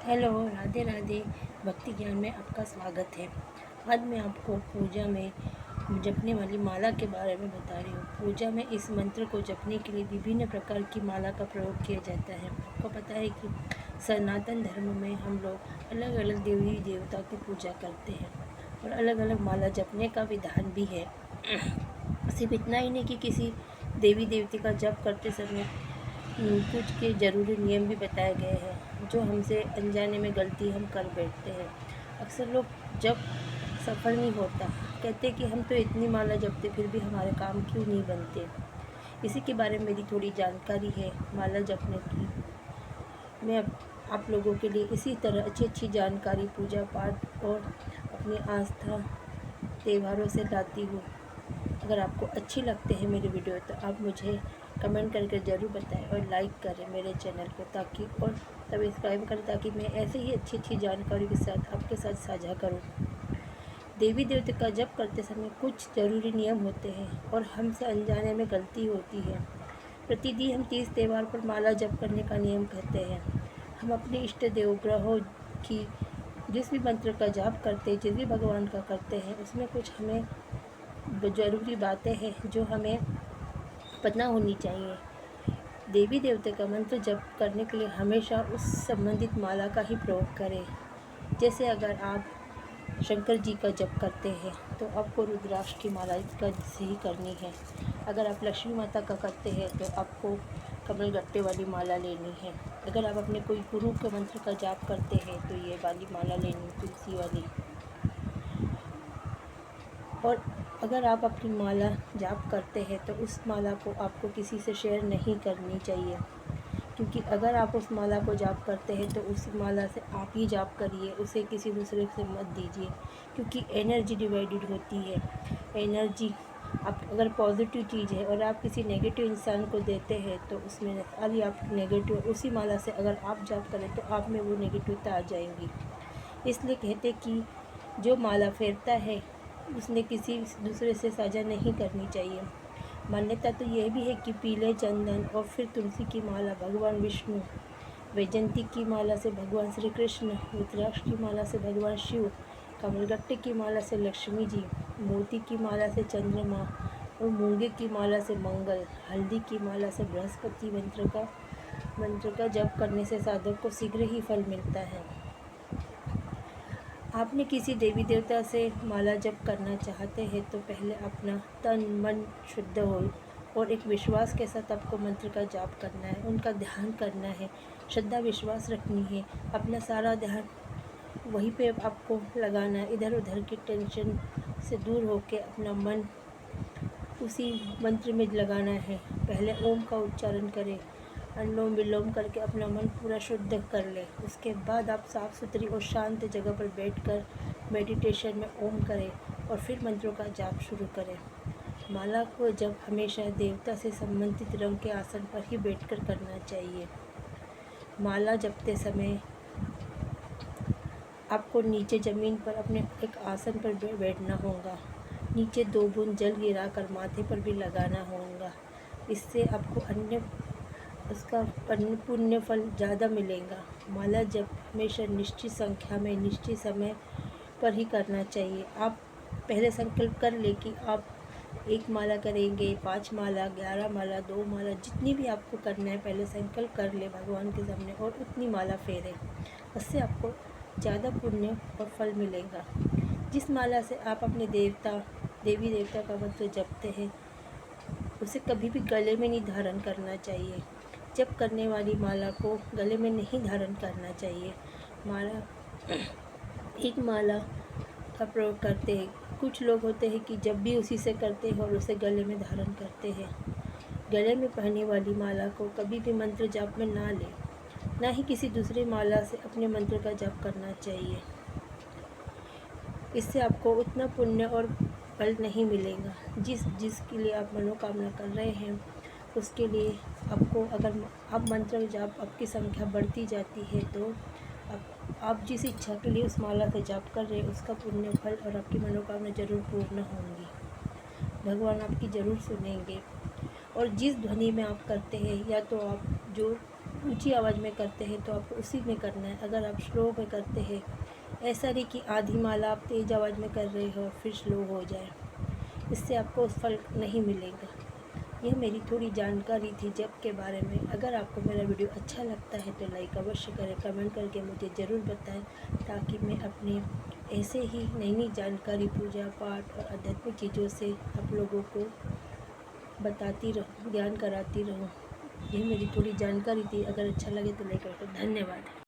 Hello, Radhe Radhe. भक्ति ज्ञान में आपका स्वागत है। आज मैं आपको पूजा में जपने वाली माला के बारे में बता रही हूँ। पूजा में इस मंत्र को जपने के लिए विभिन्न प्रकार की माला का प्रयोग किया जाता है। आपको पता है कि सनातन धर्म में हम लोग अलग अलग देवी देवता की पूजा करते हैं और अलग अलग माला जपने का विधान भी है। सिर्फ इतना ही नहीं कि किसी देवी देवते का जप करते समय कुछ के ज़रूरी नियम भी बताए गए हैं जो हमसे अनजाने में गलती हम कर बैठते हैं। अक्सर लोग जब सफल नहीं होता कहते कि हम तो इतनी माला जपते फिर भी हमारे काम क्यों नहीं बनते। इसी के बारे में मेरी थोड़ी जानकारी है माला जपने की। मैं आप लोगों के लिए इसी तरह अच्छी अच्छी जानकारी पूजा पाठ और अपनी आस्था त्योहारों से लाती हूँ। अगर आपको अच्छी लगते हैं मेरे वीडियो तो आप मुझे कमेंट करके ज़रूर बताएं और लाइक करें मेरे चैनल को ताकि और सब्सक्राइब करें ताकि मैं ऐसे ही अच्छी अच्छी जानकारी के साथ आपके साथ साझा करूं। देवी देवता का जप करते समय कुछ ज़रूरी नियम होते हैं और हमसे अनजाने में गलती होती है। प्रतिदिन हम 30 त्यौहार पर माला जप करने का नियम कहते हैं। हम अपने इष्ट देव ग्रहों की जिस भी मंत्र का जाप करते हैं, जिस भी भगवान का करते हैं, उसमें कुछ हमें ज़रूरी बातें हैं जो हमें पता होनी चाहिए। देवी देवता का मंत्र जप करने के लिए हमेशा उस संबंधित माला का ही प्रयोग करें। जैसे अगर आप शंकर जी का जप करते हैं तो आपको रुद्राक्ष की माला का से ही करनी है। अगर आप लक्ष्मी माता का करते हैं तो आपको कमल गट्टे वाली माला लेनी है। अगर आप अपने कोई गुरु के मंत्र का जाप करते हैं तो ये वाली माला लेनी, तुलसी वाली। और अगर आप अपनी माला जाप करते हैं तो उस माला को आपको किसी से शेयर नहीं करनी चाहिए, क्योंकि अगर आप उस माला को जाप करते हैं तो उस माला से आप ही जाप करिए, उसे किसी दूसरे से मत दीजिए, क्योंकि एनर्जी डिवाइडेड होती है। एनर्जी आप अगर पॉजिटिव चीज़ है और आप किसी नेगेटिव इंसान को देते हैं तो उसमें सारी आप नेगेटिव उसी माला से अगर आप जाप करें तो आप में वो नेगेटिवता आ जाएंगी। इसलिए कहते कि जो माला फेरता है उसने किसी दूसरे से साझा नहीं करनी चाहिए। मान्यता तो यह भी है कि पीले चंदन और फिर तुलसी की माला भगवान विष्णु, वैजंती की माला से भगवान श्री कृष्ण, रुद्राक्ष की माला से भगवान शिव, कमलगट्टे की माला से लक्ष्मी जी, मोती की माला से चंद्रमा और मूंगे की माला से मंगल, हल्दी की माला से बृहस्पति मंत्र का जप करने से साधक को शीघ्र ही फल मिलता है। आपने किसी देवी देवता से माला जप करना चाहते हैं तो पहले अपना तन मन शुद्ध हो और एक विश्वास के साथ आपको मंत्र का जाप करना है, उनका ध्यान करना है, श्रद्धा विश्वास रखनी है। अपना सारा ध्यान वहीं पे आपको लगाना है, इधर उधर की टेंशन से दूर होकर अपना मन उसी मंत्र में लगाना है। पहले ओम का उच्चारण करें, अनुलोम विलोम करके अपना मन पूरा शुद्ध कर लें। उसके बाद आप साफ़ सुथरी और शांत जगह पर बैठकर मेडिटेशन में ओम करें और फिर मंत्रों का जाप शुरू करें। माला को जब हमेशा देवता से संबंधित रंग के आसन पर ही बैठकर करना चाहिए। माला जपते समय आपको नीचे ज़मीन पर अपने एक आसन पर बैठना होगा। नीचे 2 बूंद जल गिराकर माथे पर भी लगाना होगा। इससे आपको उसका पुण्य फल ज़्यादा मिलेगा। माला जप हमेशा निश्चित संख्या में निश्चित समय पर ही करना चाहिए। आप पहले संकल्प कर ले कि आप 1 माला करेंगे, 5 माला, 11 माला, 2 माला, जितनी भी आपको करना है पहले संकल्प कर ले भगवान के सामने और उतनी माला फेरें। उससे आपको ज़्यादा पुण्य और फल मिलेगा। जिस माला से आप अपने देवी देवता का मंत्र जपते हैं उसे कभी भी गले में नहीं धारण करना चाहिए। जप करने वाली माला को गले में नहीं धारण करना चाहिए। एक माला का प्रयोग करते हैं। कुछ लोग होते हैं कि जब भी उसी से करते हैं और उसे गले में धारण करते हैं। गले में पहनने वाली माला को कभी भी मंत्र जाप में ना लें, ना ही किसी दूसरी माला से अपने मंत्र का जाप करना चाहिए। इससे आपको उतना पुण्य और फल नहीं मिलेगा। जिसके लिए आप मनोकामना कर रहे हैं उसके लिए आपको, अगर आप मंत्र जाप आपकी संख्या बढ़ती जाती है तो आप जिस इच्छा के लिए उस माला से जाप कर रहे हैं उसका पुण्य फल और आपकी मनोकामना जरूर पूर्ण होंगी। भगवान आपकी ज़रूर सुनेंगे। और जिस ध्वनि में आप करते हैं, या तो आप जो ऊंची आवाज़ में करते हैं तो आपको उसी में करना है। अगर आप स्लो में करते हैं, ऐसा नहीं कि आधी माला आप तेज़ आवाज़ में कर रहे हो फिर स्लो हो जाए, इससे आपको फल नहीं मिलेगा। यह मेरी थोड़ी जानकारी थी जप के बारे में। अगर आपको मेरा वीडियो अच्छा लगता है तो लाइक अवश्य करें, कमेंट करके मुझे ज़रूर बताएं, ताकि मैं अपने ऐसे ही नई नई जानकारी पूजा पाठ और आध्यात्मिक चीज़ों से आप लोगों को बताती रहूँ, ज्ञान कराती रहूँ। यह मेरी थोड़ी जानकारी थी। अगर अच्छा लगे तो लाइक करें। धन्यवाद।